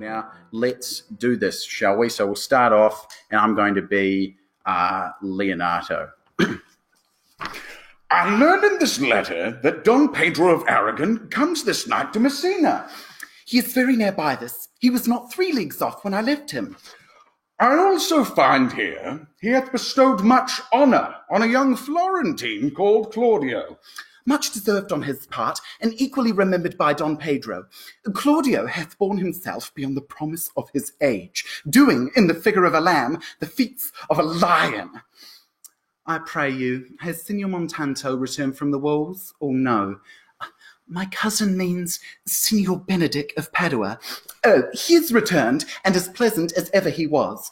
Now, let's do this, shall we? So we'll start off, and I'm going to be Leonato. I learned in this letter that Don Pedro of Aragon comes this night to Messina. He is very nearby this. He was not 3 leagues off when I left him. I also find here he hath bestowed much honour on a young Florentine called Claudio. Much deserved on his part, and equally remembered by Don Pedro. Claudio hath borne himself beyond the promise of his age, doing, in the figure of a lamb, the feats of a lion. I pray you, has Signor Montanto returned from the walls, or no? My cousin means Signor Benedict of Padua. Oh, he is returned, and as pleasant as ever he was.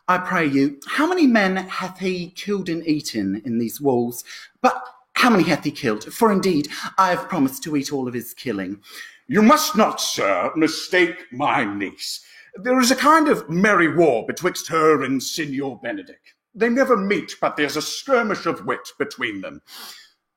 I pray you, how many men hath he killed and eaten in these walls? But how many hath he killed? For indeed, I have promised to eat all of his killing. You must not, sir, mistake my niece. There is a kind of merry war betwixt her and Signor Benedict. They never meet, but there's a skirmish of wit between them.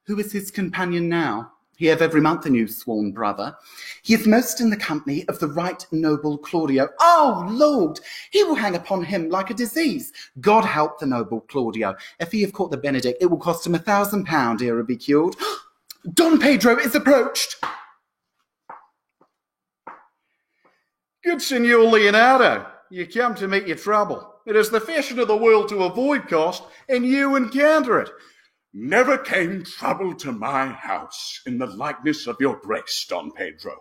Who is his companion now? He have every month a new sworn brother. He is most in the company of the right noble Claudio. Oh, Lord, he will hang upon him like a disease. God help the noble Claudio. If he have caught the Benedict, it will cost him £1,000 ere he be cured. Don Pedro is approached. Good Signor Leonardo, you come to meet your trouble. It is the fashion of the world to avoid cost, and you encounter it. Never came trouble to my house in the likeness of your grace, Don Pedro.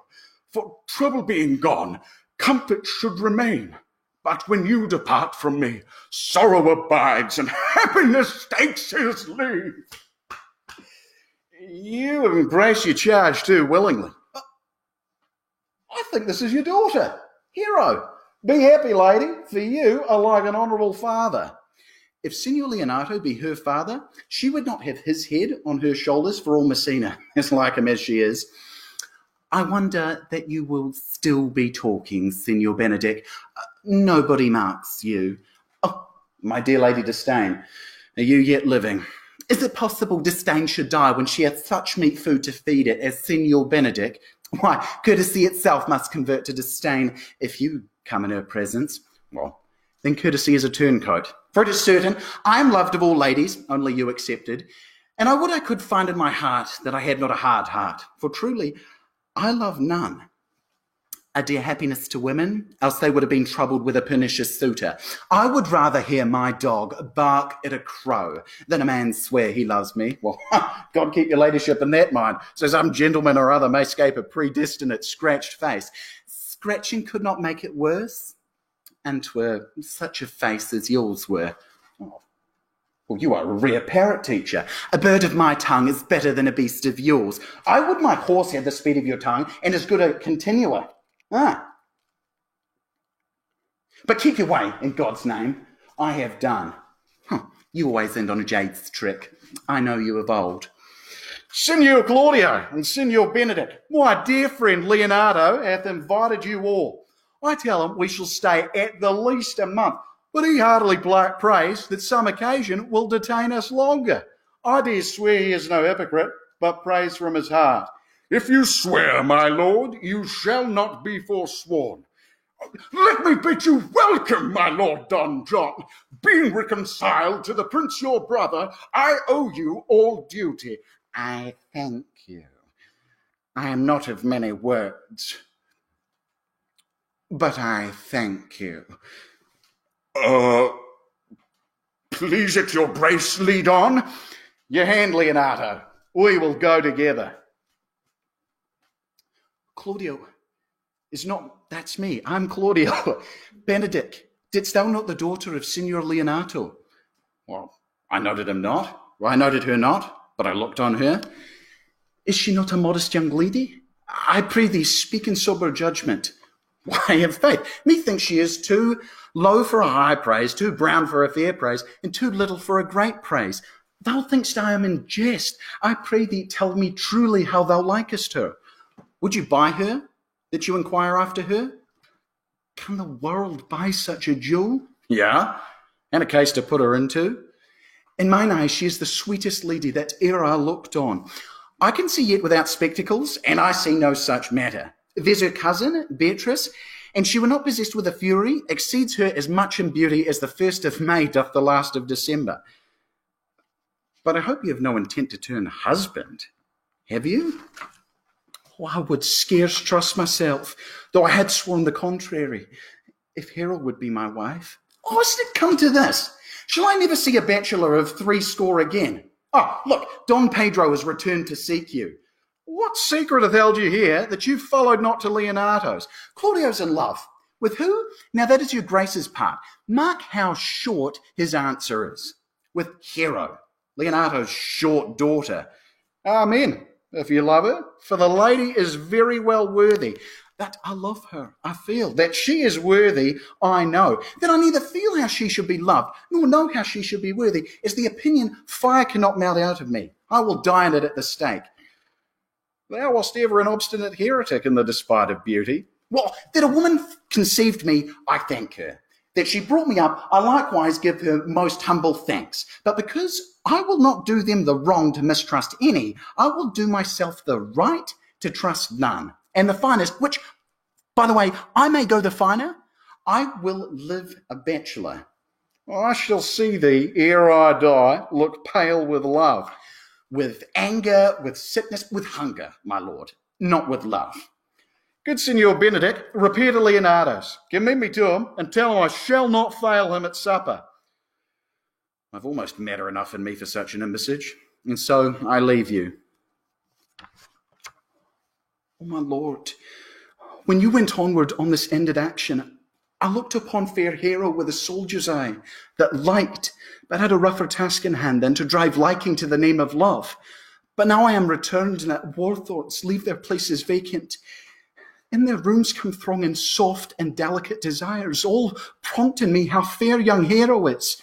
For trouble being gone, comfort should remain. But when you depart from me, sorrow abides and happiness takes his leave. You embrace your charge too willingly. I think this is your daughter, Hero. Be happy, lady, for you are like an honourable father. If Signor Leonato be her father, she would not have his head on her shoulders for all Messina, as like him as she is. I wonder that you will still be talking, Signor Benedict. Nobody marks you. Oh, my dear Lady Disdain, are you yet living? Is it possible Disdain should die when she hath such meat food to feed it as Signor Benedict? Why, courtesy itself must convert to disdain if you come in her presence. Well, then courtesy is a turncoat. For it is certain, I am loved of all ladies, only you excepted, and I would I could find in my heart that I had not a hard heart, for truly I love none. A dear happiness to women, else they would have been troubled with a pernicious suitor. I would rather hear my dog bark at a crow than a man swear he loves me. Well, God keep your ladyship in that mind, so some gentleman or other may escape a predestinate scratched face. Scratching could not make it worse. And 'twere such a face as yours were. Oh, well, you are a rare parrot teacher. A bird of my tongue is better than a beast of yours. I would my horse had the speed of your tongue, and as good a continuer. But keep your way, in God's name. I have done. You always end on a jade's trick. I know you of old. Signor Claudio and Signor Benedict, my dear friend Leonardo hath invited you all. I tell him we shall stay at the least a month, but he heartily prays that some occasion will detain us longer. I dare swear he is no hypocrite, but prays from his heart. If you swear, my lord, you shall not be forsworn. Let me bid you welcome, my lord Don John. Being reconciled to the prince your brother, I owe you all duty. I thank you. I am not of many words, but I thank you. Please at your brace, lead on. Your hand, Leonato. We will go together. Claudio is not, that's me. I'm Claudio. Benedict, didst thou not the daughter of Signor Leonato? Well, I noted him not. I noted her not, but I looked on her. Is she not a modest young lady? I pray thee, speak in sober judgment. Why, in faith, methinks she is too low for a high praise, too brown for a fair praise, and too little for a great praise. Thou thinkst I am in jest. I pray thee, tell me truly how thou likest her. Would you buy her, that you inquire after her? Can the world buy such a jewel? Yeah, and a case to put her into. In mine eyes, she is the sweetest lady that e'er I looked on. I can see yet without spectacles, and I see no such matter. There's her cousin, Beatrice, and she were not possessed with a fury, exceeds her as much in beauty as the 1st of May doth the last of December. But I hope you have no intent to turn husband, have you? Oh, I would scarce trust myself, though I had sworn the contrary, if Harold would be my wife. Oh, has it come to this? Shall I never see a bachelor of 80 again? Oh, look, Don Pedro has returned to seek you. What secret hath held you here that you followed not to Leonato's? Claudio's in love. With who? Now that is your Grace's part. Mark how short his answer is. With Hero, Leonato's short daughter. Amen, if you love her, for the lady is very well worthy. That I love her, I feel. That she is worthy, I know. That I neither feel how she should be loved, nor know how she should be worthy, is the opinion fire cannot melt out of me. I will die in it at the stake. Thou wast ever an obstinate heretic in the despite of beauty. Well, that a woman conceived me, I thank her. That she brought me up, I likewise give her most humble thanks. But because I will not do them the wrong to mistrust any, I will do myself the right to trust none. And the finest, which, by the way, I may go the finer, I will live a bachelor. I shall see thee, ere I die, look pale with love. With anger, with sickness, with hunger, my lord, not with love. Good Signor Benedict, repair to Leonato's. Commend me to him, and tell him I shall not fail him at supper. I've almost matter enough in me for such an embassage, and so I leave you. Oh, my lord, when you went onward on this ended action, I looked upon fair Hero with a soldier's eye, that liked, but had a rougher task in hand than to drive liking to the name of love. But now I am returned, and at war thoughts leave their places vacant. In their rooms come thronging soft and delicate desires, all prompting me how fair young Hero is.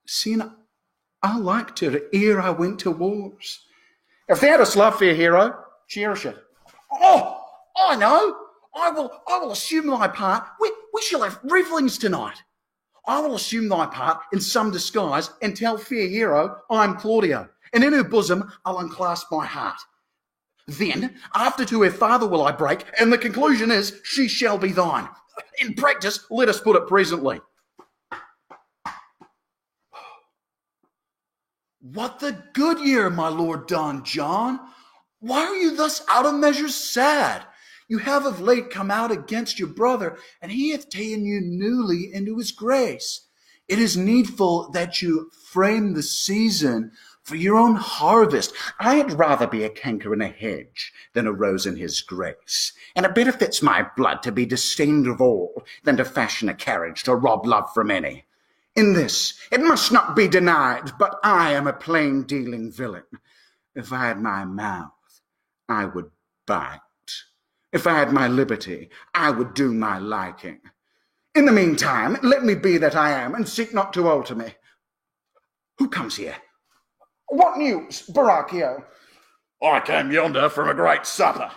Seeing I liked her ere I went to wars. If thou dost love fair Hero, cherish it. Oh, I know. I will assume thy part. We shall have revellings tonight. I will assume thy part in some disguise and tell fair Hero I'm Claudio, and in her bosom I'll unclasp my heart. Then, after to her father will I break, and the conclusion is she shall be thine. In practice, Let us put it presently. what the good year, my lord Don John? Why are you thus out of measure sad? You have of late come out against your brother, and he hath taken you newly into his grace. It is needful that you frame the season for your own harvest. I'd rather be a canker in a hedge than a rose in his grace, and it better fits my blood to be disdained of all than to fashion a carriage to rob love from any. In this, it must not be denied, but I am a plain-dealing villain. If I had my mouth, I would bite. If I had my liberty, I would do my liking. In the meantime, let me be that I am, and seek not to alter me. Who comes here? What news, Baracchio? I came yonder from a great supper.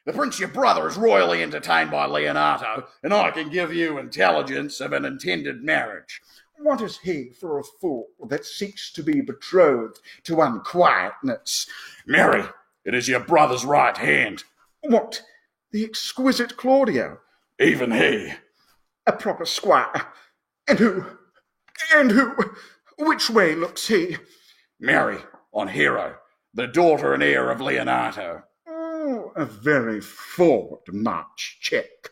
The prince your brother is royally entertained by Leonato, and I can give you intelligence of an intended marriage. What is he for a fool that seeks to be betrothed to unquietness? Mary, it is your brother's right hand. What? The exquisite Claudio? Even he. A proper squire. And who? Which way looks he? Mary, on Hero, the daughter and heir of Leonato. Oh, a very forward march check.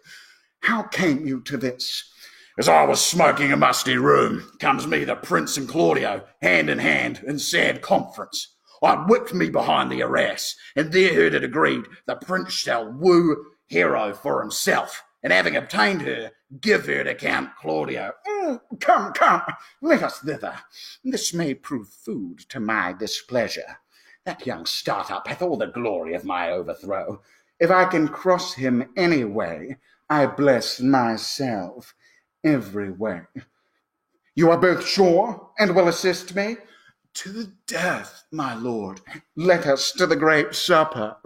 How came you to this? As I was smoking a musty room, comes me the prince and Claudio, hand in hand, in sad conference. I whipped me behind the arras, and there heard it agreed the prince shall woo Hero for himself, and having obtained her, give her to Count Claudio. Come, let us thither. This may prove food to my displeasure. That young startup hath all the glory of my overthrow. If I can cross him any way, I bless myself every way. You are both sure, and will assist me? To the death, my lord. Let us to the great supper.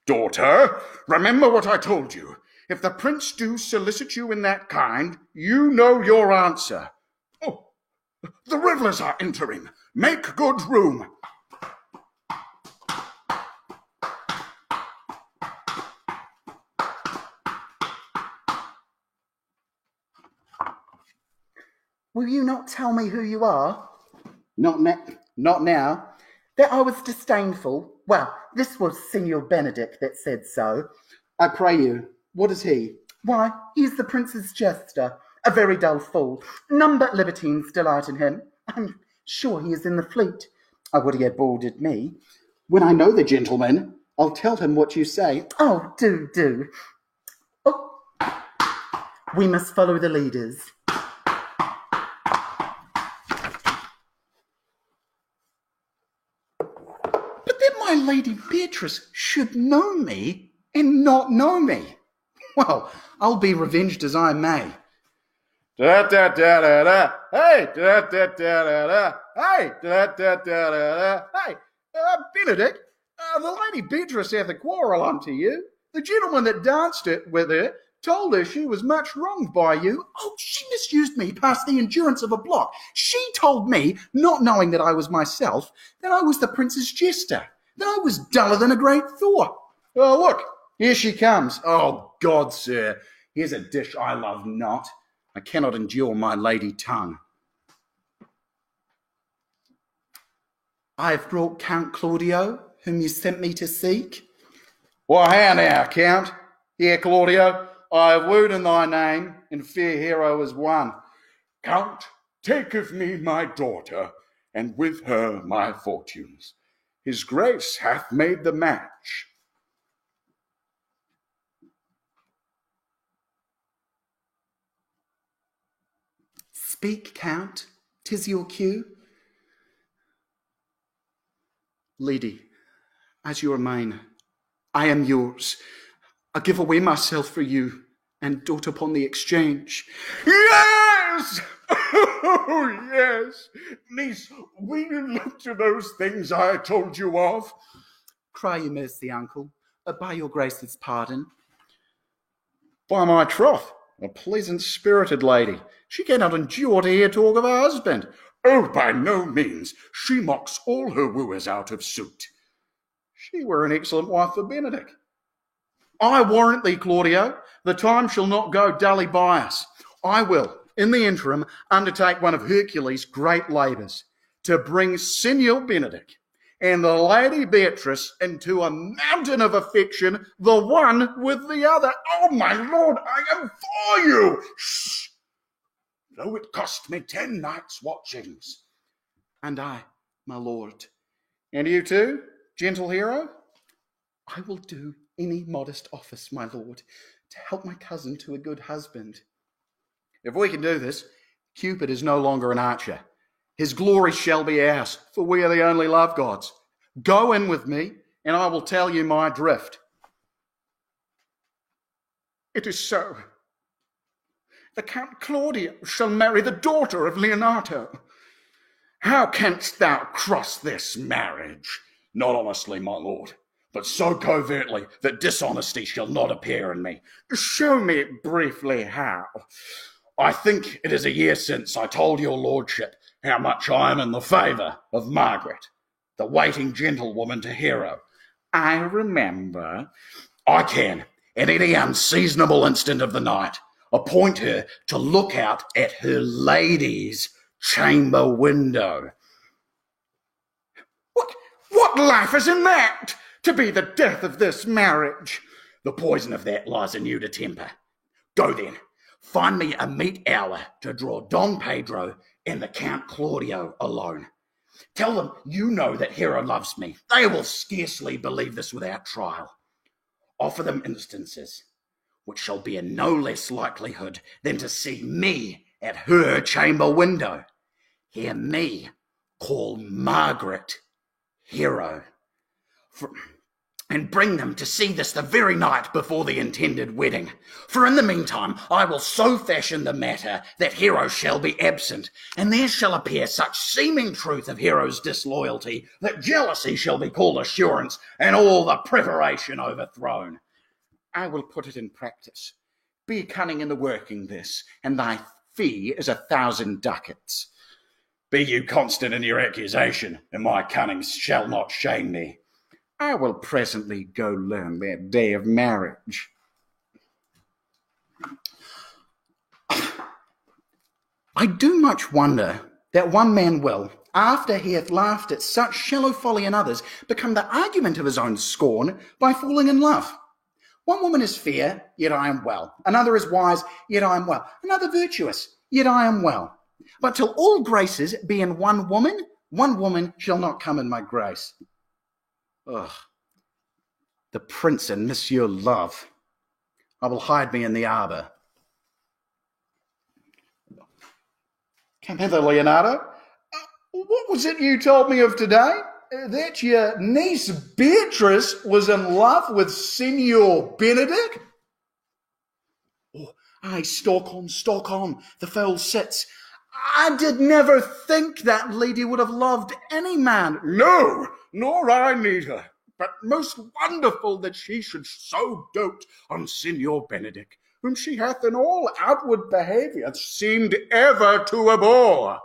Daughter, remember what I told you. If the prince do solicit you in that kind, you know your answer. Oh, the revellers are entering. Make good room. Will you not tell me who you are? Not now. That I was disdainful. Well, this was Signor Benedict that said so. I pray you, what is he? Why, he is the prince's jester, a very dull fool. None but libertines delight in him. I'm sure he is in the fleet. I would he had boarded me. When I know the gentleman, I'll tell him what you say. Oh, do. Oh, we must follow the leaders. But that my Lady Beatrice should know me and not know me. Well, I'll be revenged as I may. Da-da-da-da-da. Hey, da-da-da-da-da. Hey, da-da-da-da-da. Hey, Benedict, the Lady Beatrice hath a quarrel unto you. The gentleman that danced it with her told her she was much wronged by you. Oh, she misused me past the endurance of a block. She told me, not knowing that I was myself, that I was the prince's jester, that I was duller than a great Thor. Oh, look, here she comes. Oh, God, sir, here's a dish I love not. I cannot endure my lady tongue. I have brought Count Claudio, whom you sent me to seek. Why, how now, Count? Here, Claudio, I have wooed in thy name, and fair Hero is won. Count, take of me my daughter, and with her my fortunes. His grace hath made the match. Speak, Count, 'tis your cue. Lady, as you remain, I am yours. I give away myself for you, and dote upon the exchange. Yes! Oh, yes! Niece, will you look to those things I told you of? Cry you mercy, uncle, by your grace's pardon. By my troth, a pleasant-spirited lady. She cannot endure to hear talk of her husband. Oh, by no means. She mocks all her wooers out of suit. She were an excellent wife for Benedict. I warrant thee, Claudio, the time shall not go dully by us. I will, in the interim, undertake one of Hercules' great labours, to bring Signor Benedict and the Lady Beatrice into a mountain of affection, the one with the other. Oh, my lord, I am for you! Shh! Though it cost me 10 nights' watchings. And I, my lord. And you too, gentle hero? I will do any modest office, my lord, to help my cousin to a good husband. If we can do this, Cupid is no longer an archer. His glory shall be ours, for we are the only love gods. Go in with me, and I will tell you my drift. It is so. The Count Claudio shall marry the daughter of Leonato. How canst thou cross this marriage? Not honestly, my lord, but so covertly that dishonesty shall not appear in me. Show me briefly how. I think it is a year since I told your lordship how much I am in the favour of Margaret, the waiting gentlewoman to Hero. I remember. I can, at any unseasonable instant of the night, appoint her to look out at her lady's chamber window. What life is in that, to be the death of this marriage? The poison of that lies in you to temper. Go then, find me a meet hour to draw Don Pedro and the Count Claudio alone. Tell them you know that Hero loves me. They will scarcely believe this without trial. Offer them instances, which shall be in no less likelihood than to see me at her chamber window. Hear me call Margaret Hero, and bring them to see this the very night before the intended wedding. For in the meantime I will so fashion the matter that Hero shall be absent, and there shall appear such seeming truth of Hero's disloyalty that jealousy shall be called assurance, and all the preparation overthrown. I will put it in practice. Be cunning in the working this, and thy fee is 1,000 ducats. Be you constant in your accusation, and my cunning shall not shame me. I will presently go learn that day of marriage. I do much wonder that one man will, after he hath laughed at such shallow folly in others, become the argument of his own scorn by falling in love. One woman is fair, yet I am well. Another is wise, yet I am well. Another virtuous, yet I am well. But till all graces be in one woman shall not come in my grace. Ugh. The prince and Monsieur Love. I will hide me in the arbour. Come hither, Leonardo. What was it you told me of today? That your niece Beatrice was in love with Signor Benedick? Oh, aye, stalk on, the foal sits. I did never think that lady would have loved any man. No, nor I neither. But most wonderful that she should so dote on Signor Benedick, whom she hath in all outward behaviour seemed ever to abhor.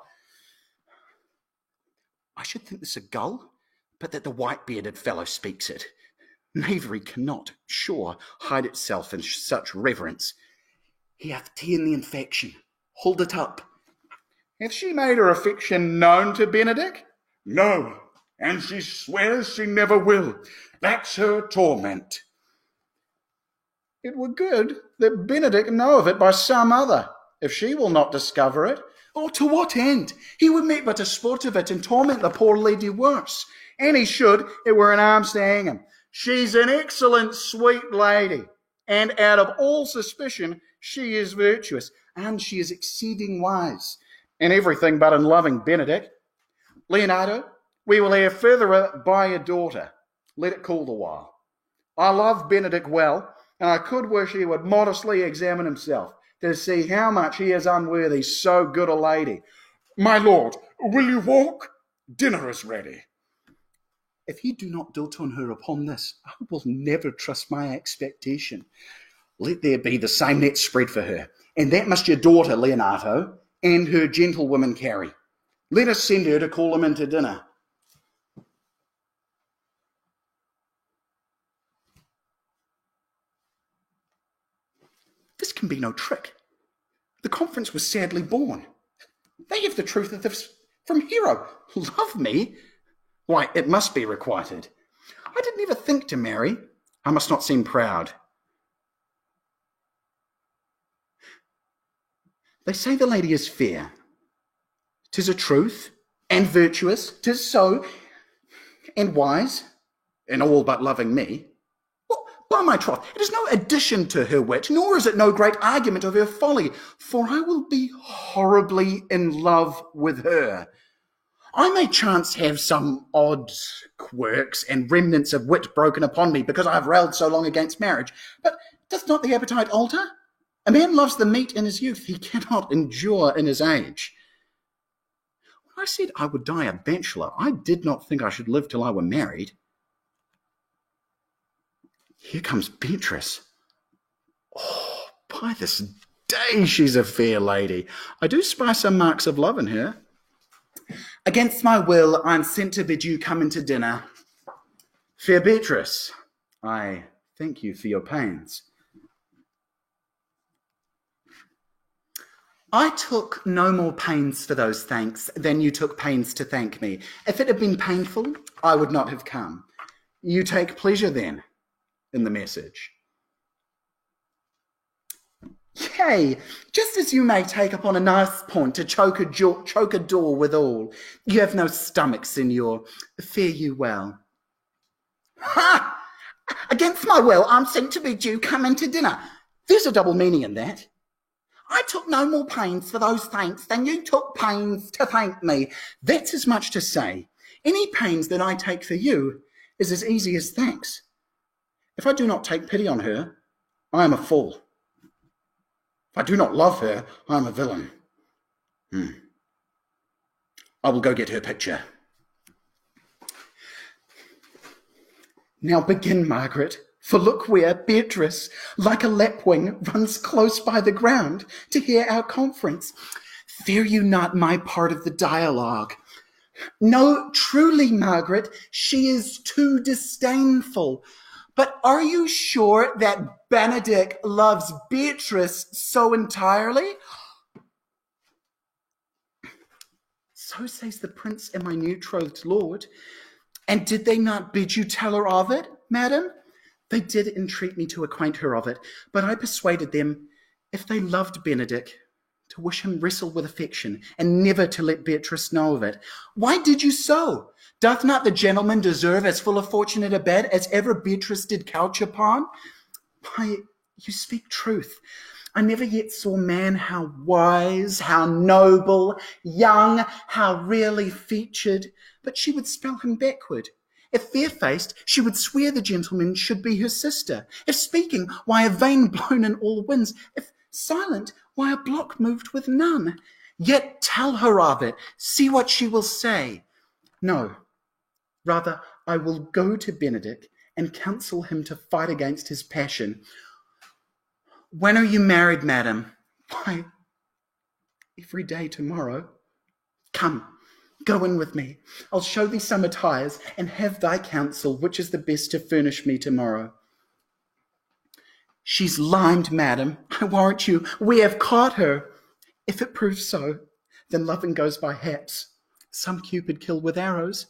I should think this a gull, but that the white-bearded fellow speaks it. Knavery cannot, sure, hide itself in such reverence. He hath ta'en the infection. Hold it up. Hath she made her affection known to Benedick? No, and she swears she never will. That's her torment. It were good that Benedick know of it by some other, if she will not discover it. Oh, to what end? He would make but a sport of it and torment the poor lady worse. And he should, it were an arms to hang him. She's an excellent sweet lady, and out of all suspicion she is virtuous, and she is exceeding wise. in everything but in loving Benedick. Leonardo, we will hear further by your daughter. Let it cool the while. I love Benedick well, and I could wish he would modestly examine himself to see how much he is unworthy so good a lady. My lord, will you walk? Dinner is ready. If he do not dote on her upon this, I will never trust my expectation. Let there be the same net spread for her, and that must your daughter, Leonardo, and her gentlewoman carry. Let us send her to call him in to dinner. This can be no trick. The conference was sadly born. They have the truth of this from Hero. Love me? Why, it must be requited. I did never think to marry. I must not seem proud. They say the lady is fair. 'Tis a truth, and virtuous, 'tis so, and wise, and all but loving me. Well, by my troth, it is no addition to her wit, nor is it no great argument of her folly, for I will be horribly in love with her. I may chance have some odd quirks and remnants of wit broken upon me because I have railed so long against marriage, but doth not the appetite alter? A man loves the meat in his youth, he cannot endure in his age. When I said I would die a bachelor, I did not think I should live till I were married. Here comes Beatrice. Oh, by this day she's a fair lady. I do spy some marks of love in her. Against my will, I am sent to bid you come into dinner. Fair Beatrice, I thank you for your pains. I took no more pains for those thanks than you took pains to thank me. If it had been painful, I would not have come. You take pleasure, then, in the message. Yea, just as you may take upon a nice point to choke a door withal. You have no stomach, Signor. Fare you well. Ha! Against my will, I'm sent to bid you come into dinner. There's a double meaning in that. I took no more pains for those thanks than you took pains to thank me. That's as much to say. Any pains that I take for you is as easy as thanks. If I do not take pity on her, I am a fool. If I do not love her, I am a villain. I will go get her picture. Now begin, Margaret. For look where Beatrice, like a lapwing, runs close by the ground to hear our conference. Fear you not my part of the dialogue. No, truly, Margaret, she is too disdainful. But are you sure that Benedick loves Beatrice so entirely? So says the prince and my new-trothed lord. And did they not bid you tell her of it, madam? They did entreat me to acquaint her of it, but I persuaded them, if they loved Benedick, to wish him wrestle with affection, and never to let Beatrice know of it. Why did you so? Doth not the gentleman deserve as full a fortune at a bed as ever Beatrice did couch upon? Why, you speak truth. I never yet saw man how wise, how noble, young, how rarely featured, but she would spell him backward. If fair-faced, she would swear the gentleman should be her sister. If speaking, why a vane blown in all winds. If silent, why a block moved with none. Yet tell her of it, see what she will say. No, rather I will go to Benedick and counsel him to fight against his passion. When are you married, madam? Why, every day tomorrow. Come, go in with me. I'll show thee some attires, and have thy counsel which is the best to furnish me tomorrow. She's limed, madam, I warrant you. We have caught her. If it proves so, then loving goes by haps. Some Cupid kill with arrows,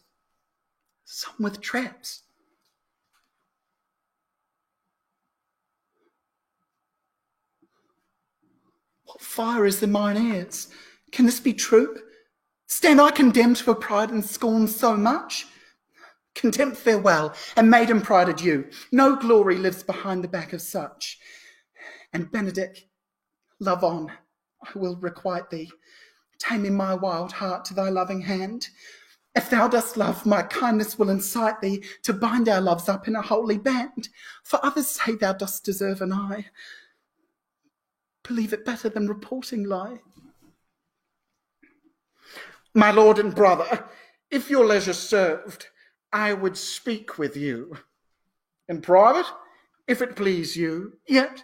some with traps. What fire is in mine ears? Can this be true? Stand I condemned for pride and scorn so much? Contempt farewell, and maiden pride adieu. No glory lives behind the back of such. And Benedick, love on, I will requite thee, taming my wild heart to thy loving hand. If thou dost love, my kindness will incite thee to bind our loves up in a holy band. For others say thou dost deserve an eye. Believe it better than reporting lie. My lord and brother, if your leisure served, I would speak with you. In private, if it please you, yet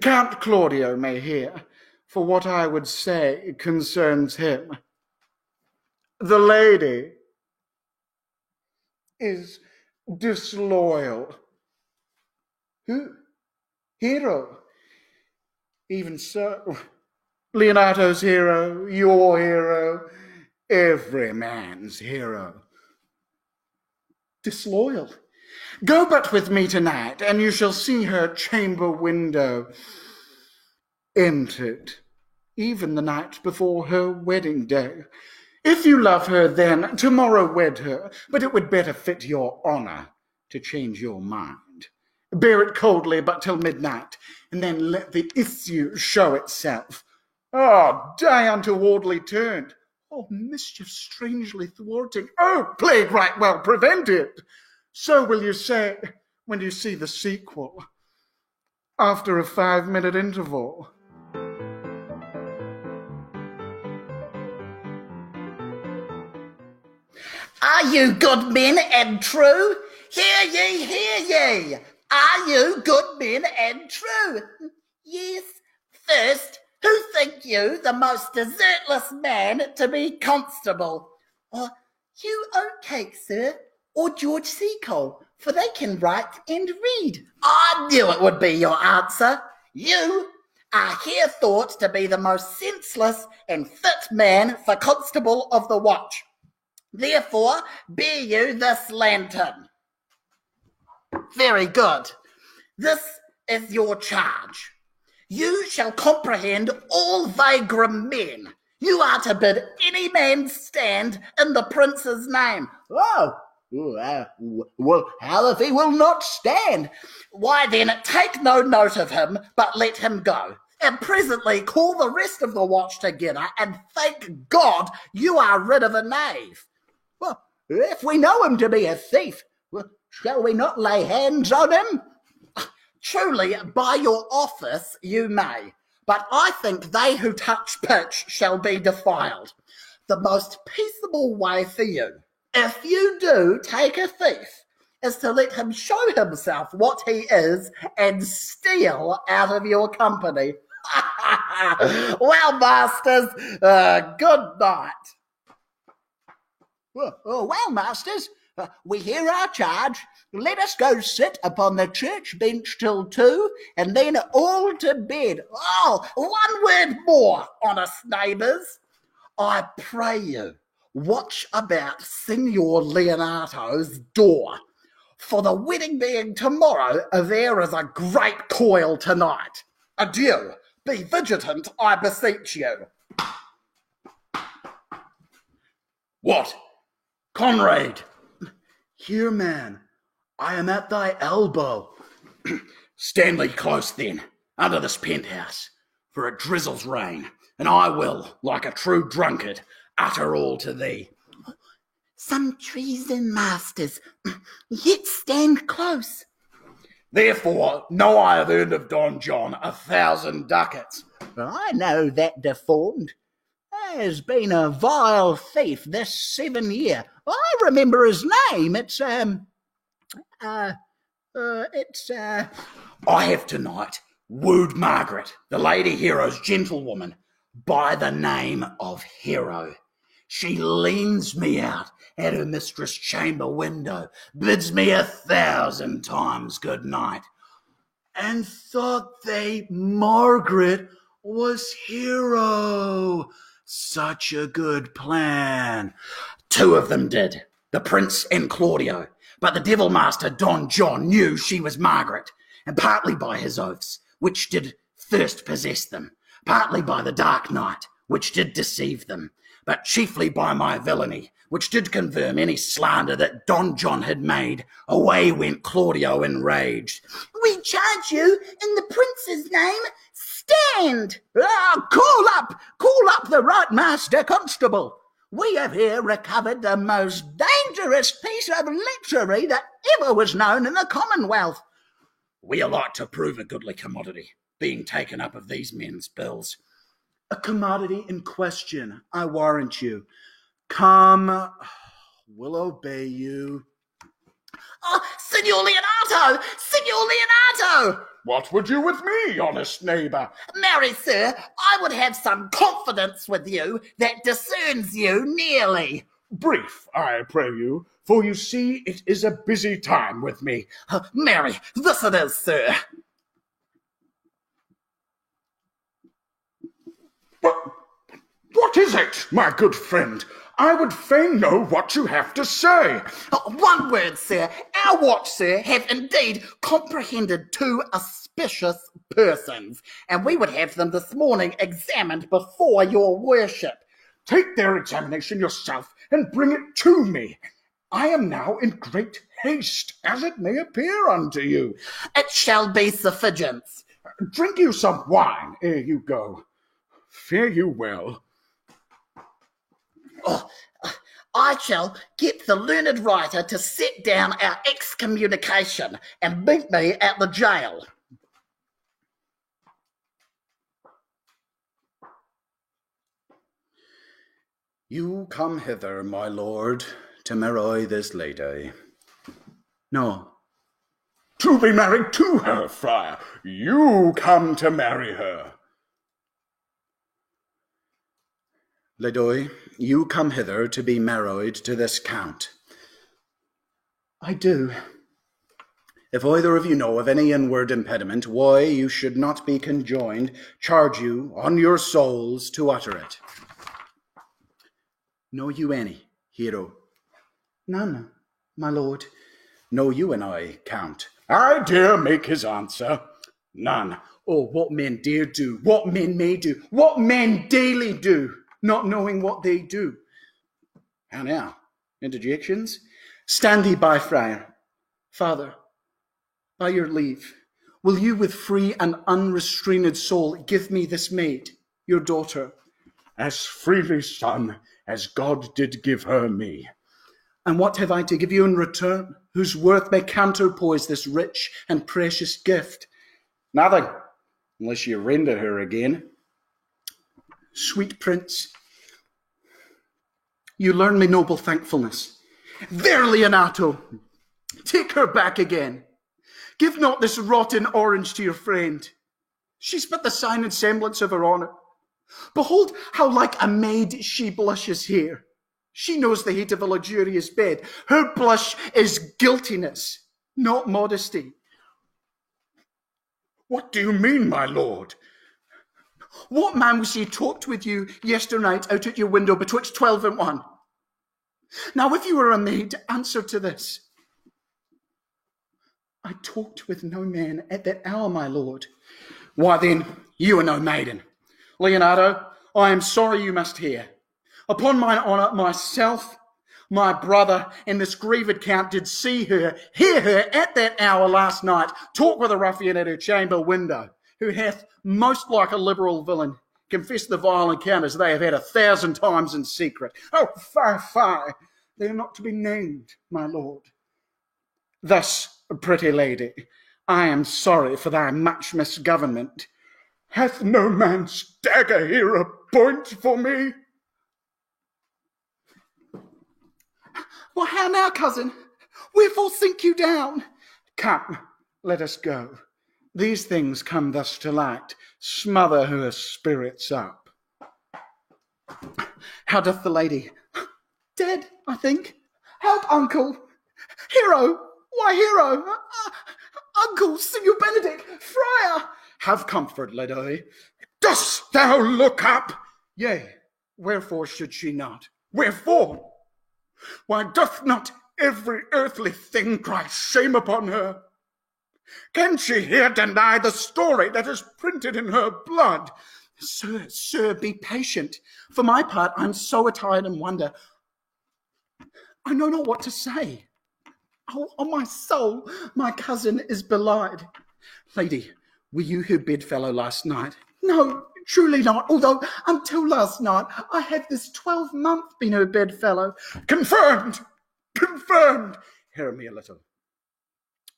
Count Claudio may hear, for what I would say concerns him. The lady is disloyal. Who? Hero. Even so, Leonato's hero, your hero, every man's hero. Disloyal. Go but with me tonight, and you shall see her chamber window entered, even the night before her wedding day. If you love her then, tomorrow wed her, but it would better fit your honour to change your mind. Bear it coldly but till midnight, and then let the issue show itself. Ah, day untowardly turned. Oh, mischief strangely thwarting. Oh, plague right well prevented. So will you say when you see the sequel, after a 5-minute interval. Are you good men and true? Hear ye, hear ye. Are you good men and true? Yes. First, who think you the most desertless man to be constable? Hugh Oatcake, sir, or George Seacole, for they can write and read. I knew it would be your answer. You are here thought to be the most senseless and fit man for constable of the watch. Therefore, bear you this lantern. Very good. This is your charge. You shall comprehend all vagrant men. You are to bid any man stand in the prince's name. Well, how if he will not stand? Why then, take no note of him, but let him go. And presently call the rest of the watch together, and thank God you are rid of a knave. Well, if we know him to be a thief, shall we not lay hands on him? Truly, by your office you may, but I think they who touch pitch shall be defiled. The most peaceable way for you, if you do take a thief, is to let him show himself what he is and steal out of your company. Well, masters, good night. Well, masters, we hear our charge. Let us go sit upon the church bench till 2, and then all to bed. Oh, one word more, honest neighbours. I pray you, watch about Signor Leonato's door. For the wedding being tomorrow, there is a great coil tonight. Adieu. Be vigilant, I beseech you. What? Conrad! Here, man. I am at thy elbow. Stand thee close then, under this penthouse, for it drizzles rain, and I will, like a true drunkard, utter all to thee. Some treason, masters, yet stand close. Therefore know I have earned of Don John 1,000 ducats. I know that deformed. Has been a vile thief this 7 year. I remember his name. I have tonight wooed Margaret, the Lady Hero's gentlewoman, by the name of Hero. She leans me out at her mistress' chamber window, bids me 1,000 times good night, and thought they Margaret was Hero. Such a good plan. 2 of them did, the Prince and Claudio, but the Devil Master Don John knew she was Margaret, and partly by his oaths, which did first possess them, partly by the dark night, which did deceive them, but chiefly by my villainy, which did confirm any slander that Don John had made, away went Claudio enraged. We charge you in the Prince's name, stand! Call up the right master constable. We have here recovered the most dangerous piece of lechery that ever was known in the Commonwealth. We are like to prove a goodly commodity, being taken up of these men's bills. A commodity in question, I warrant you. Come, we'll obey you. Oh, Signor Leonato! Signor Leonato! What would you with me, honest neighbour? Marry, sir, I would have some confidence with you that discerns you nearly. Brief, I pray you, for you see it is a busy time with me. Marry, this it is, sir. But what is it, my good friend? I would fain know what you have to say. One word, sir. Our watch, sir, have indeed comprehended 2 auspicious persons, and we would have them this morning examined before your worship. Take their examination yourself and bring it to me. I am now in great haste, as it may appear unto you. It shall be sufficient. Drink you some wine ere you go. Fare you well. Oh, I shall get the learned writer to set down our excommunication and meet me at the jail. You come hither, my lord, to marry this lady. No. To be married to her, friar. You come to marry her. Ledoy, you come hither to be married to this count. I do. If either of you know of any inward impediment why you should not be conjoined, charge you on your souls to utter it. Know you any, Hero? None, my lord. Know you and I, Count? I dare make his answer. None. Oh, what men dare do, what men may do, what men daily do, not knowing what they do. How now? Interjections? Stand thee by, friar. Father, by your leave, will you with free and unrestrained soul give me this maid, your daughter? As freely, son, as God did give her me. And what have I to give you in return, whose worth may counterpoise this rich and precious gift? Nothing, unless you render her again. Sweet prince, you learn me noble thankfulness. There, Leonato, take her back again. Give not this rotten orange to your friend. She's but the sign and semblance of her honour. Behold how like a maid she blushes here. She knows the hate of a luxurious bed. Her blush is guiltiness, not modesty. What do you mean, my lord? What man was she talked with you yesternight out at your window betwixt 12 and 1? Now, if you were a maid, answer to this. I talked with no man at that hour, my lord. Why then, you are no maiden. Leonardo, I am sorry you must hear. Upon mine honour, myself, my brother, and this grieved count did hear her at that hour last night, talk with a ruffian at her chamber window, who hath, most like a liberal villain, confessed the vile encounters they have had 1,000 times in secret. Oh, fie, they are not to be named, my lord. Thus, pretty lady, I am sorry for thy much misgovernment. Hath no man's dagger here a point for me? Well, how now, cousin? Wherefore sink you down? Come, let us go. These things come thus to light, smother her spirits up. How doth the lady? Dead, I think. Help, uncle. Hero, why, hero. Uncle, Signor Benedict, friar. Have comfort, lady. Dost thou look up? Yea, wherefore should she not? Wherefore? Why doth not every earthly thing cry shame upon her? Can she here deny the story that is printed in her blood? Sir, be patient. For my part, I'm so attired in wonder, I know not what to say. Oh, on my soul, my cousin is belied. Lady, were you her bedfellow last night? No, truly not, although until last night I had this 12-month been her bedfellow. Confirmed! Hear me a little.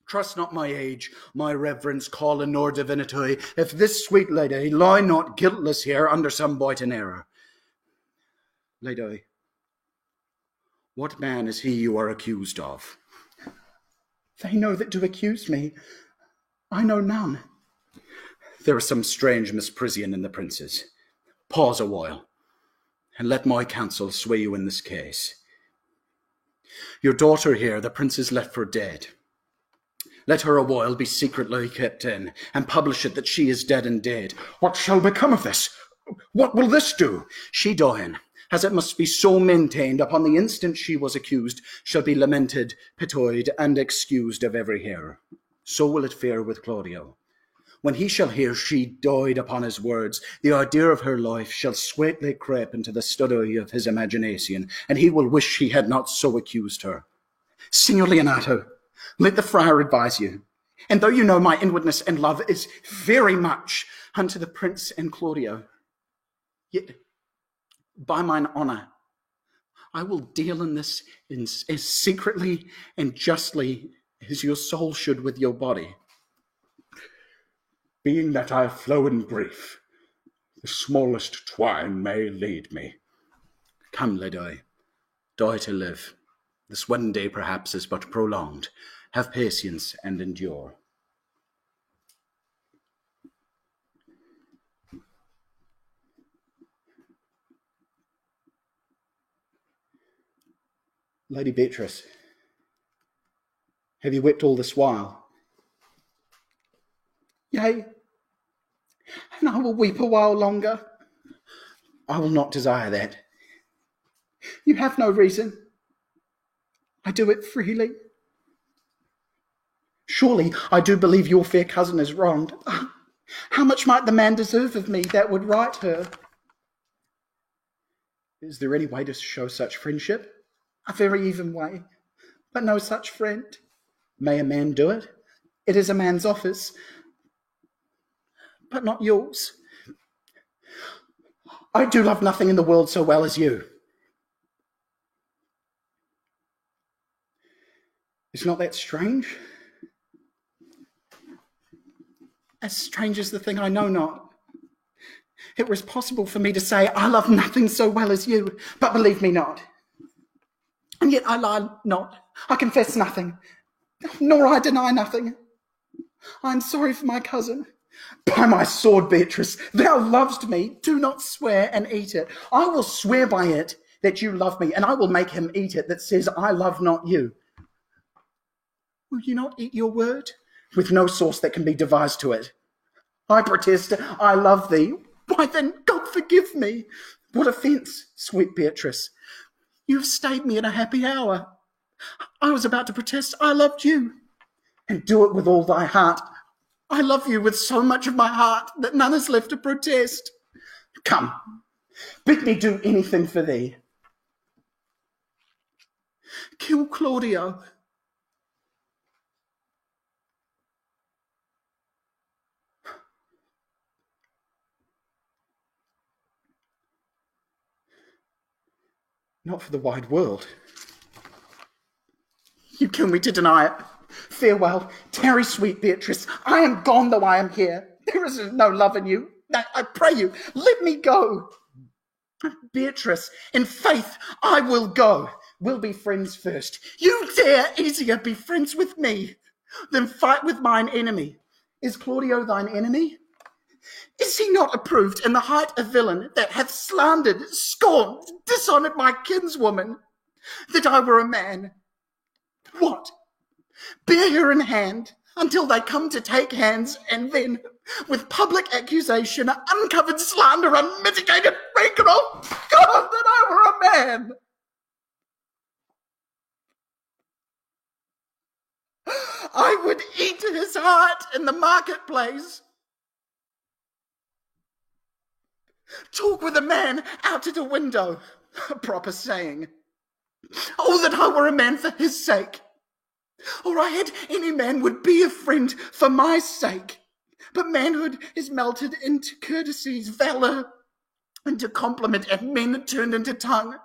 Trust not my age, my reverence, calling, nor divinity, if this sweet lady lie not guiltless here under some biting error. Lady, what man is he you are accused of? They know that do accuse me. I know none. There is some strange misprision in the princes. Pause a while, and let my counsel sway you in this case. Your daughter here, the princess left for dead. Let her a while be secretly kept in, and publish it that she is dead indeed. What shall become of this? What will this do? She dying, as it must be so maintained, upon the instant she was accused, shall be lamented, pitied, and excused of every hearer. So will it fare with Claudio. When he shall hear she died upon his words, the idea of her life shall sweetly creep into the study of his imagination, and he will wish he had not so accused her. Signor Leonato, let the friar advise you, and though you know my inwardness and love is very much unto the prince and Claudio, yet by mine honour, I will deal in this as secretly and justly as your soul should with your body. Being that I flow in grief, the smallest twine may lead me. Come, lady, die to live. This one day perhaps is but prolonged. Have patience and endure. Lady Beatrice, have you wept all this while? Yea, and I will weep a while longer. I will not desire that. You have no reason. I do it freely. Surely I do believe your fair cousin is wronged. How much might the man deserve of me that would right her? Is there any way to show such friendship? A very even way, but no such friend. May a man do it? It is a man's office, but not yours. I do love nothing in the world so well as you. Is not that strange? As strange as the thing I know not. It was possible for me to say, I love nothing so well as you, but believe me not. And yet I lie not. I confess nothing, nor I deny nothing. I am sorry for my cousin. By my sword, Beatrice, thou lovest me. Do not swear and eat it. I will swear by it that you love me, and I will make him eat it that says I love not you. Will you not eat your word? With no sauce that can be devised to it. I protest, I love thee. Why then, God forgive me. What offence, sweet Beatrice? You've stayed me in a happy hour. I was about to protest I loved you. And do it with all thy heart. I love you with so much of my heart that none is left to protest. Come, bid me do anything for thee. Kill Claudio. Not for the wide world. You kill me to deny it. Farewell, tarry, sweet Beatrice. I am gone, though I am here. There is no love in you. I pray you, let me go. Beatrice, in faith, I will go. We'll be friends first. You dare easier be friends with me than fight with mine enemy. Is Claudio thine enemy? Is he not approved in the height a villain that hath slandered, scorned, dishonoured my kinswoman? That I were a man. What? Bear her in hand until they come to take hands, and then, with public accusation, uncovered slander, unmitigated rancour, oh God, that I were a man! I would eat his heart in the marketplace. Talk with a man out at a window, a proper saying. Oh, that I were a man for his sake. Or I had any man would be a friend for my sake. But manhood is melted into courtesy's valour, into compliment, and men turned into tongue,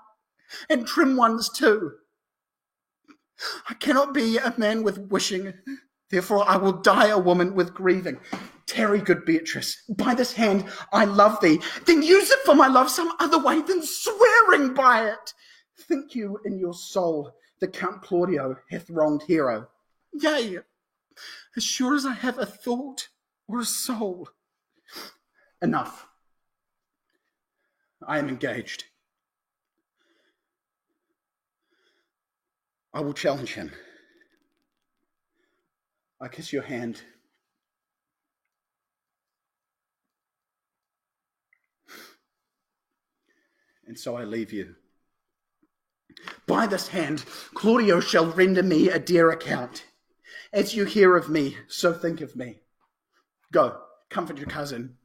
and trim ones too. I cannot be a man with wishing, therefore I will die a woman with grieving. Tarry, good Beatrice, by this hand I love thee, then use it for my love some other way than swearing by it. Think you in your soul that Count Claudio hath wronged Hero? Yea, as sure as I have a thought or a soul. Enough. I am engaged. I will challenge him. I kiss your hand. And so I leave you. By this hand, Claudio shall render me a dear account. As you hear of me, so think of me. Go, comfort your cousin.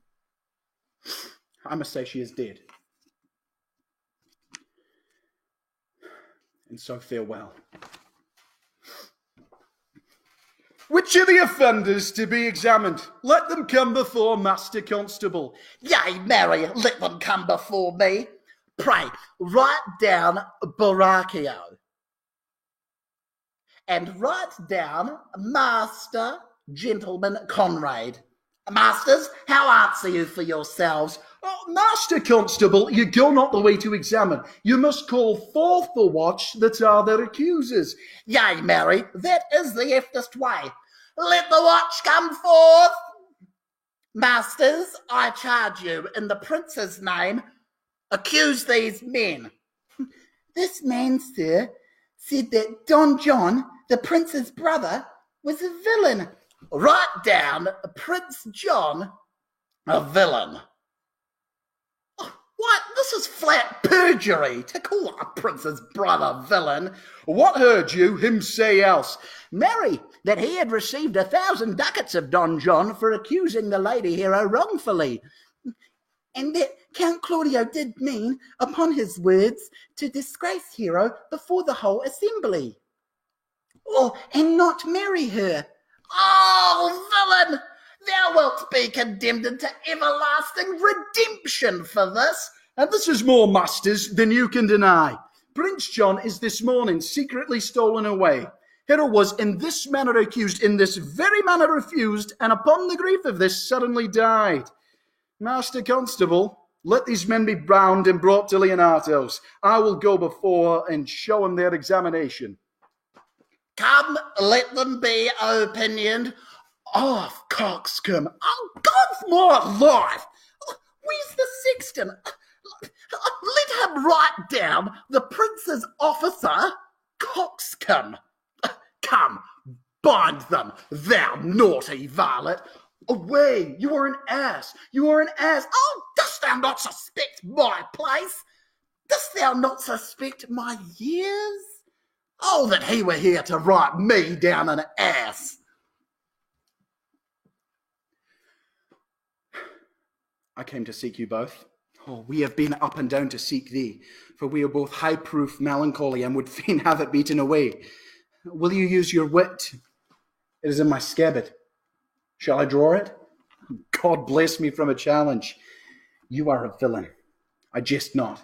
I must say she is dead. And so farewell. Which are the offenders to be examined? Let them come before Master Constable. Yea, marry, let them come before me. Pray, write down Borachio. And write down Master Gentleman Conrad. Masters, how answer you for yourselves? Oh, Master Constable, you go not the way to examine. You must call forth the watch that are their accusers. Yea, marry, that is the eftest way. Let the watch come forth. Masters, I charge you in the prince's name, accuse these men. This man, sir, said that Don John, the prince's brother, was a villain. Write down Prince John, a villain. What? This is flat perjury to call a prince's brother villain. What heard you him say else? Marry, that he had received 1,000 ducats of Don John for accusing the lady Hero wrongfully. And that Count Claudio did mean, upon his words, to disgrace Hero before the whole assembly. And not marry her. Oh, villain! Thou wilt be condemned into everlasting redemption for this. And this is more, masters, than you can deny. Prince John is this morning secretly stolen away. Hero was in this manner accused, in this very manner refused, and upon the grief of this suddenly died. Master Constable, let these men be bound and brought to Leonato's. I will go before and show them their examination. Come, let them be opinioned. Off, coxcomb. Oh, God's more alive. Where's the sexton? Let him write down the prince's officer, coxcomb. Come, bind them, thou naughty varlet. Away, you are an ass. You are an ass. Oh, dost thou not suspect my place? Dost thou not suspect my years? Oh, that he were here to write me down an ass. I came to seek you both. Oh, we have been up and down to seek thee, for we are both high-proof melancholy and would fain have it beaten away. Will you use your wit? It is in my scabbard. Shall I draw it? God bless me from a challenge. You are a villain. I jest not.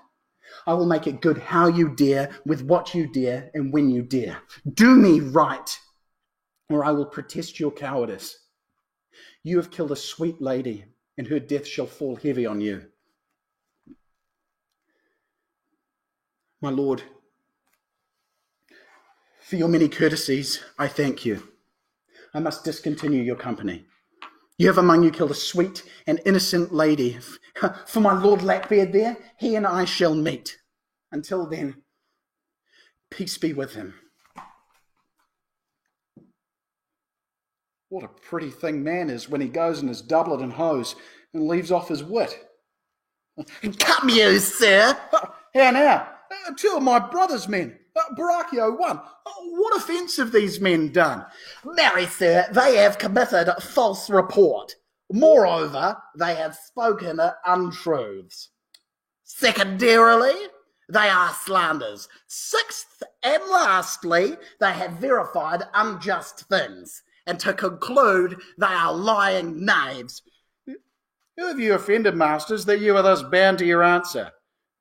I will make it good how you dare, with what you dare, and when you dare. Do me right, or I will protest your cowardice. You have killed a sweet lady, and her death shall fall heavy on you. My lord, for your many courtesies, I thank you. I must discontinue your company. You have among you killed a sweet and innocent lady. For my Lord Lackbeard there, he and I shall meet. Until then, peace be with him. What a pretty thing man is when he goes in his doublet and hose and leaves off his wit. Come you, sir. Here now, two of my brother's men, Baracchio one. What offence have these men done? Marry, sir, they have committed false report. Moreover, they have spoken untruths. Secondarily, they are slanders. Sixth and lastly, they have verified unjust things. And to conclude, they are lying knaves. Who have you offended, masters, that you are thus bound to your answer?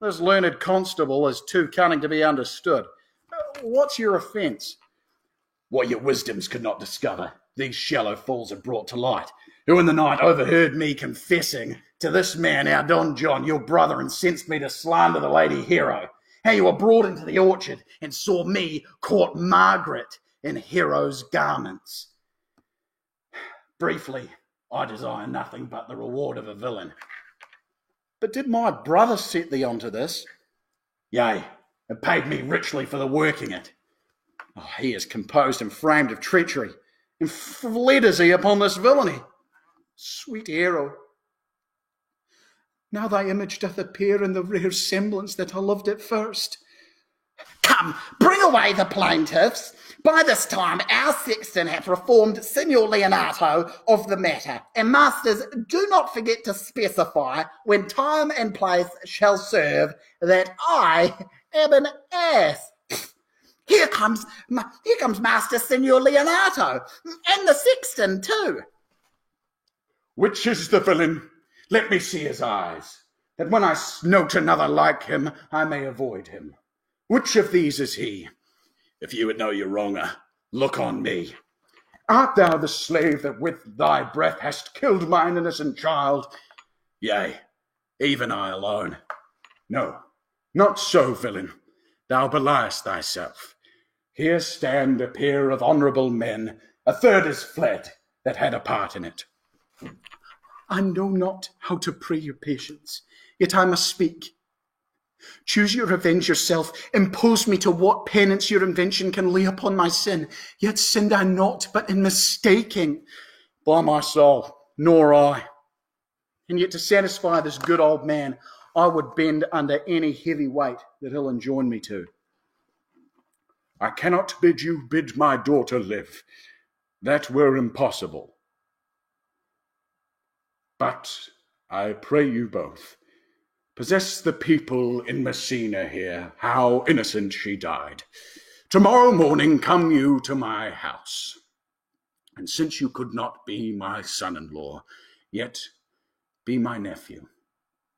This learned constable is too cunning to be understood. What's your offence? What your wisdoms could not discover, these shallow fools have brought to light, who in the night overheard me confessing to this man, our Don John, your brother, incensed me to slander the Lady Hero. How you were brought into the orchard and saw me court Margaret in Hero's garments. Briefly, I desire nothing but the reward of a villain. But did my brother set thee onto this? Yea, and paid me richly for the working it. Oh, he is composed and framed of treachery, and fled is he upon this villainy. Sweet hero, now thy image doth appear in the rare semblance that I loved at first. Come, bring away the plaintiffs. By this time, our sexton hath reformed Signor Leonato of the matter, and masters, do not forget to specify, when time and place shall serve, that I am an ass. Here comes Master Signor Leonato, and the sexton too. Which is the villain? Let me see his eyes, that when I note another like him, I may avoid him. Which of these is he? If you would know your wronger, look on me. Art thou the slave that with thy breath hast killed mine innocent child? Yea, even I alone. No, not so, villain. Thou beliest thyself. Here stand a pair of honourable men. A third is fled that had a part in it. I know not how to pray your patience, yet I must speak. Choose your revenge yourself. Impose me to what penance your invention can lay upon my sin. Yet sinned I not, but in mistaking. By my soul, nor I. And yet to satisfy this good old man, I would bend under any heavy weight that he'll enjoin me to. I cannot bid you bid my daughter live. That were impossible. But I pray you both, possess the people in Messina here how innocent she died. Tomorrow morning come you to my house. And since you could not be my son-in-law, yet be my nephew.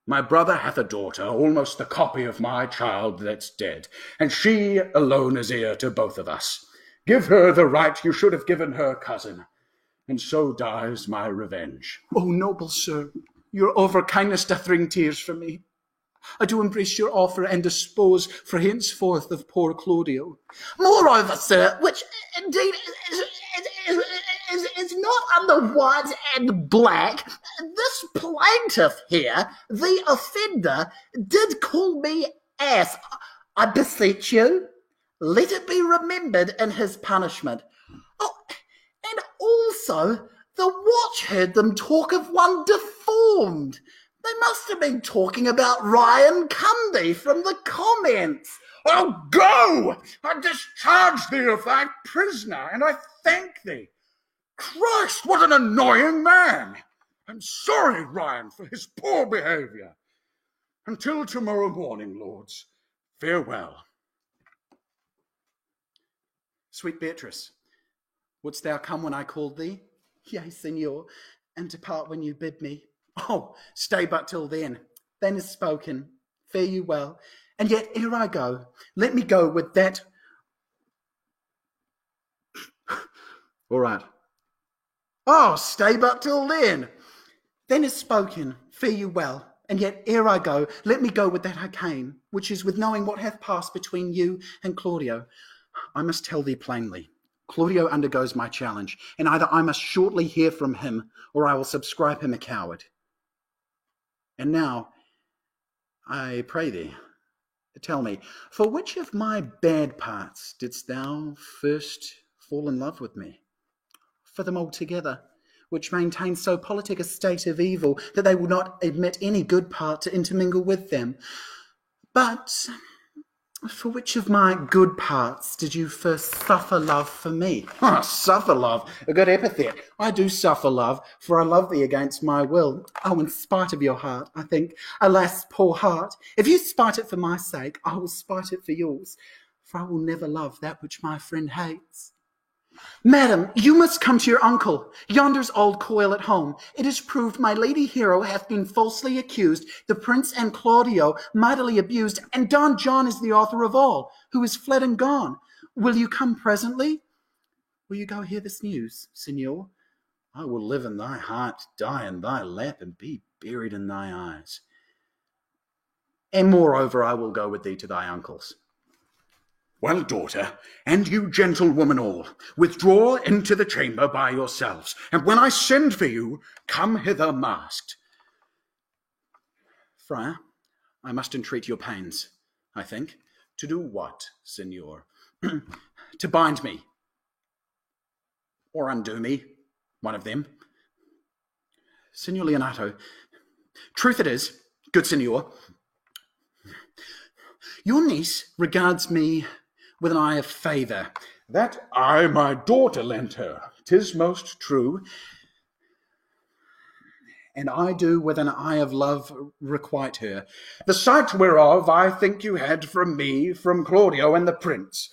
My brother hath a daughter, almost the copy of my child that's dead, and she alone is heir to both of us. Give her the right you should have given her cousin, and so dies my revenge. Oh, noble sir, your overkindness doth wring tears from me. I do embrace your offer and dispose for henceforth of poor Claudio. Moreover, sir, which indeed is not under white and black, this plaintiff here, the offender, did call me ass. I beseech you, let it be remembered in his punishment. Oh, and also, the watch heard them talk of one deformed. They must have been talking about Ryan Cumby from the comments. Oh, go! I discharge thee of thy prisoner, and I thank thee. Christ, what an annoying man! I'm sorry, Ryan, for his poor behaviour. Until tomorrow morning, lords, farewell. Sweet Beatrice, wouldst thou come when I called thee? Yea, Signor, and depart when you bid me. Oh, stay but till then. Then is spoken. Fare you well. And yet, ere I go, let me go with that. All right. Oh, stay but till then. Then is spoken. Fare you well. And yet, ere I go, let me go with that I came, which is with knowing what hath passed between you and Claudio. I must tell thee plainly. Claudio undergoes my challenge, and either I must shortly hear from him, or I will subscribe him a coward. And now, I pray thee, tell me, for which of my bad parts didst thou first fall in love with me? For them altogether, which maintain so politic a state of evil that they will not admit any good part to intermingle with them. But for which of my good parts did you first suffer love for me? Suffer love, a good epithet. I do suffer love, for I love thee against my will. Oh, in spite of your heart, I think. Alas, poor heart, if you spite it for my sake, I will spite it for yours, for I will never love that which my friend hates. Madam, you must come to your uncle. Yonder's old coil at home. It is proved my lady hero hath been falsely accused, the prince and Claudio mightily abused, and Don John is the author of all, who is fled and gone. Will you come presently? Will you go hear this news, Signor? I will live in thy heart, die in thy lap, and be buried in thy eyes. And moreover, I will go with thee to thy uncle's. Well, daughter, and you gentlewomen all, withdraw into the chamber by yourselves, and when I send for you, come hither masked. Friar, I must entreat your pains, I think. To do what, Signor? To bind me. Or undo me, one of them. Signor Leonato, truth it is, good Signor, your niece regards me with an eye of favour. That eye my daughter lent her, 'tis most true. And I do with an eye of love requite her, the sight whereof I think you had from me, from Claudio and the prince.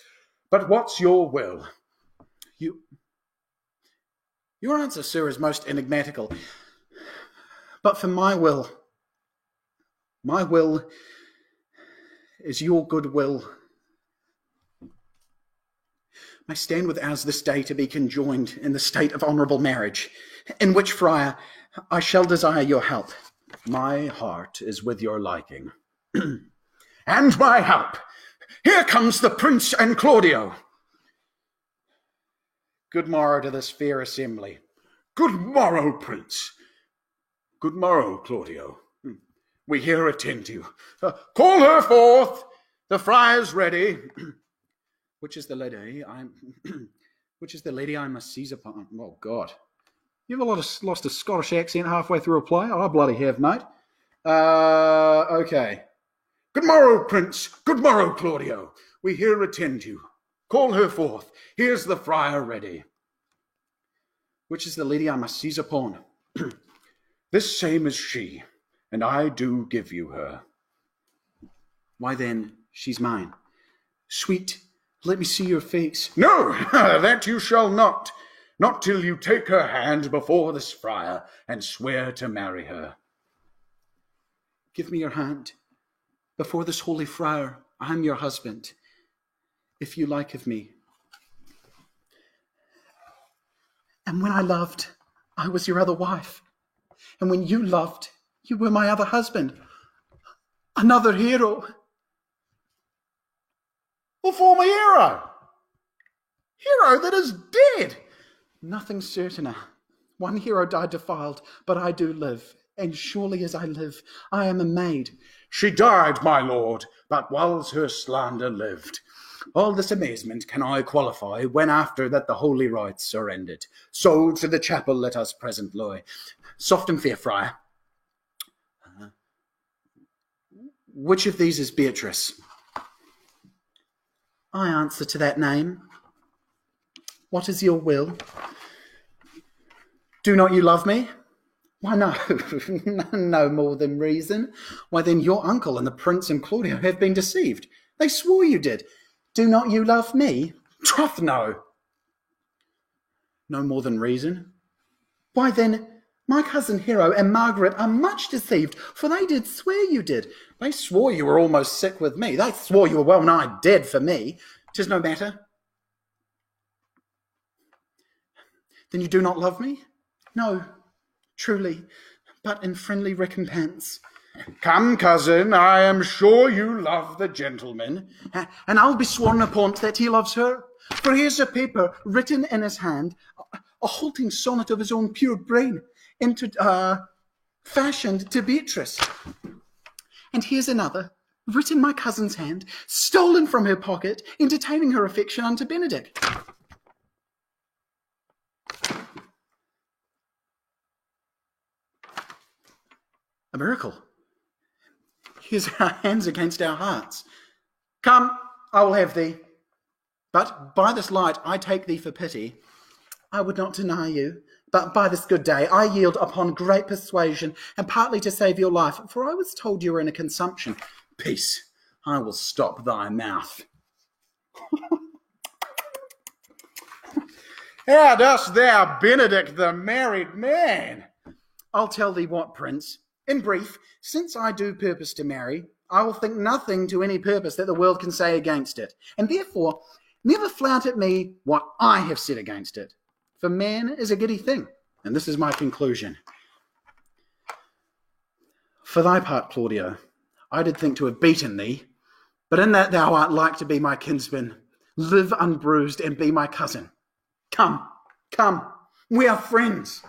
But what's your will? Your answer, sir, is most enigmatical. But for my will is your good will. I stand with ours this day to be conjoined in the state of honourable marriage, in which, friar, I shall desire your help. My heart is with your liking. And my help. Here comes the prince and Claudio. Good morrow to this fair assembly. Good morrow, prince. Good morrow, Claudio. We here attend you. Call her forth. The friar's ready. Which is the lady I must seize upon? Oh, God. You ever lost a Scottish accent halfway through a play? I bloody have, mate. Okay. Good morrow, prince. Good morrow, Claudio. We here attend you. Call her forth. Here's the friar ready. Which is the lady I must seize upon? This same is she, and I do give you her. Why then, she's mine. Sweet, let me see your face. No, that you shall not. Not till you take her hand before this friar and swear to marry her. Give me your hand. Before this holy friar, I am your husband, if you like of me. And when I loved, I was your other wife. And when you loved, you were my other husband. Another hero. A former hero. Hero that is dead. Nothing certainer. One hero died defiled, but I do live. And surely as I live, I am a maid. She died, my lord, but whiles her slander lived. All this amazement can I qualify, when after that the holy rites are ended. So to the chapel let us present lie. Soft and fair, friar. Which of these is Beatrice? I answer to that name. What is your will? Do not you love me? Why, no, no more than reason. Why, then your uncle and the prince and Claudio have been deceived. They swore you did. Do not you love me? Troth, no. No more than reason. Why, then, my cousin Hero and Margaret are much deceived, for they did swear you did. They swore you were almost sick with me. They swore you were well nigh dead for me. 'Tis no matter. Then you do not love me? No, truly, but in friendly recompense. Come, cousin, I am sure you love the gentleman. And I'll be sworn upon that he loves her. For here's a paper written in his hand, a halting sonnet of his own pure brain, fashioned to Beatrice. And here's another, written in my cousin's hand, stolen from her pocket, entertaining her affection unto Benedict. A miracle. Here's our hands against our hearts. Come, I will have thee. But by this light I take thee for pity. I would not deny you, but by this good day I yield upon great persuasion, and partly to save your life, for I was told you were in a consumption. Peace, I will stop thy mouth. How dost thou, Benedict, the married man? I'll tell thee what, Prince. In brief, since I do purpose to marry, I will think nothing to any purpose that the world can say against it, and therefore never flout at me what I have said against it. For man is a giddy thing, and this is my conclusion. For thy part, Claudio, I did think to have beaten thee, but in that thou art like to be my kinsman, live unbruised and be my cousin. Come, come, we are friends.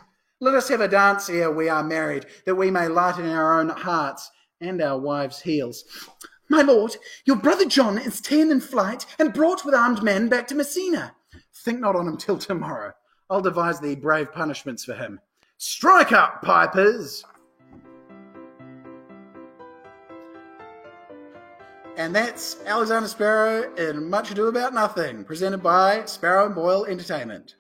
Let us have a dance ere we are married, that we may lighten our own hearts and our wives' heels. My lord, your brother John is ta'en in flight and brought with armed men back to Messina. Think not on him till tomorrow. I'll devise thee brave punishments for him. Strike up, pipers! And that's Alexander Sparrow in Much Ado About Nothing, presented by Sparrow and Boyle Entertainment.